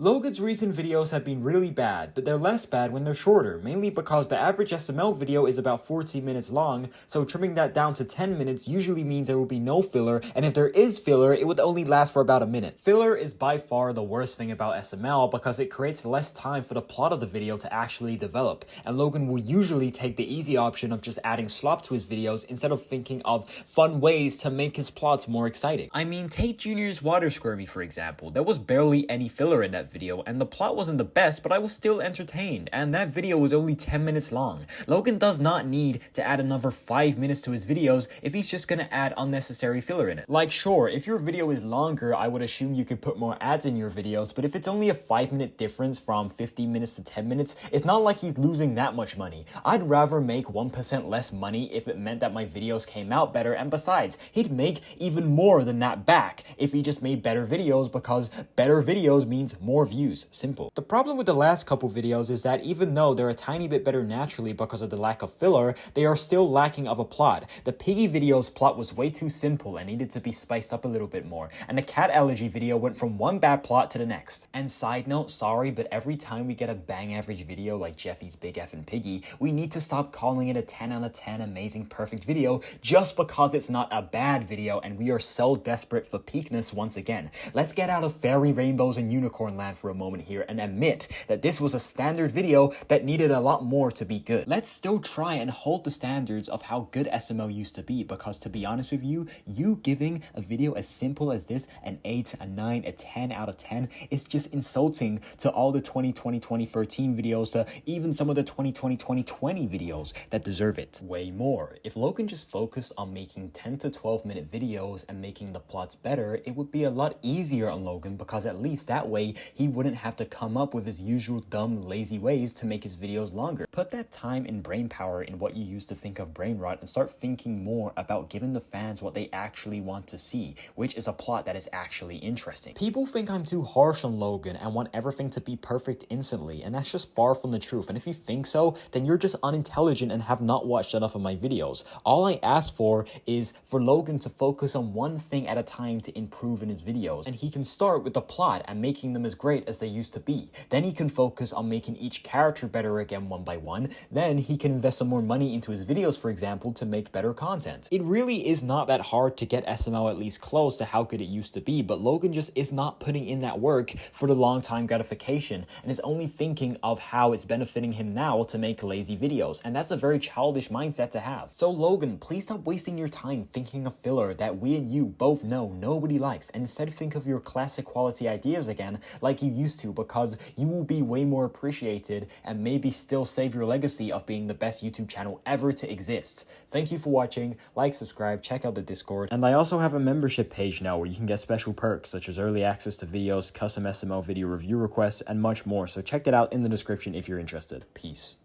Logan's recent videos have been really bad, but they're less bad when they're shorter, mainly because the average SML video is about 14 minutes long, so trimming that down to 10 minutes usually means there will be no filler, and if there is filler, it would only last for about a minute. Filler is by far the worst thing about SML because it creates less time for the plot of the video to actually develop, and Logan will usually take the easy option of just adding slop to his videos instead of thinking of fun ways to make his plots more exciting. I mean, take Junior's water squirmy for example. There was barely any filler in that video, and the plot wasn't the best, but I was still entertained, and that video was only 10 minutes long. Logan does not need to add another 5 minutes to his videos if he's just gonna add unnecessary filler in it. Like, sure, if your video is longer, I would assume you could put more ads in your videos, but if it's only a 5-minute difference from 15 minutes to 10 minutes, it's not like he's losing that much money. I'd rather make 1% less money if it meant that my videos came out better, and besides, he'd make even more than that back if he just made better videos, because better videos means more views. Simple. The problem with the last couple videos is that even though they're a tiny bit better naturally because of the lack of filler, they are still lacking of a plot. The piggy video's plot was way too simple and needed to be spiced up a little bit more, and the cat allergy video went from one bad plot to the next. And side note, sorry, but every time we get a bang average video like Jeffy's Big Effin' Piggy, we need to stop calling it a 10 out of 10 amazing perfect video just because it's not a bad video, and we are so desperate for peakness once again. Let's get out of fairy rainbows and unicorn land for a moment here and admit that this was a standard video that needed a lot more to be good. Let's still try and hold the standards of how good SML used to be, because to be honest with you, you giving a video as simple as this an 8, a 9, a 10 out of 10 is just insulting to all the 2013 videos, to even some of the 2020 videos that deserve it way more. If Logan just focused on making 10 to 12 minute videos and making the plots better, it would be a lot easier on Logan, because at least that way he wouldn't have to come up with his usual dumb, lazy ways to make his videos longer. Put that time and brain power in what you used to think of brain rot and start thinking more about giving the fans what they actually want to see, which is a plot that is actually interesting. People think I'm too harsh on Logan and want everything to be perfect instantly, and that's just far from the truth. And if you think so, then you're just unintelligent and have not watched enough of my videos. All I ask for is for Logan to focus on one thing at a time to improve in his videos, and he can start with the plot and making them as great as they used to be. Then he can focus on making each character better again one by one. Then he can invest some more money into his videos, for example, to make better content. It really is not that hard to get SML at least close to how good it used to be, but Logan just is not putting in that work for the long-time gratification and is only thinking of how it's benefiting him now to make lazy videos, and that's a very childish mindset to have. So Logan, please stop wasting your time thinking of filler that we and you both know nobody likes, and instead think of your classic quality ideas again like you used to, because you will be way more appreciated and maybe still save your legacy of being the best YouTube channel ever to exist. Thank you for watching. Like, subscribe, check out the Discord, and I also have a membership page now where you can get special perks such as early access to videos, custom SML video review requests, and much more, so check it out in the description if you're interested. Peace.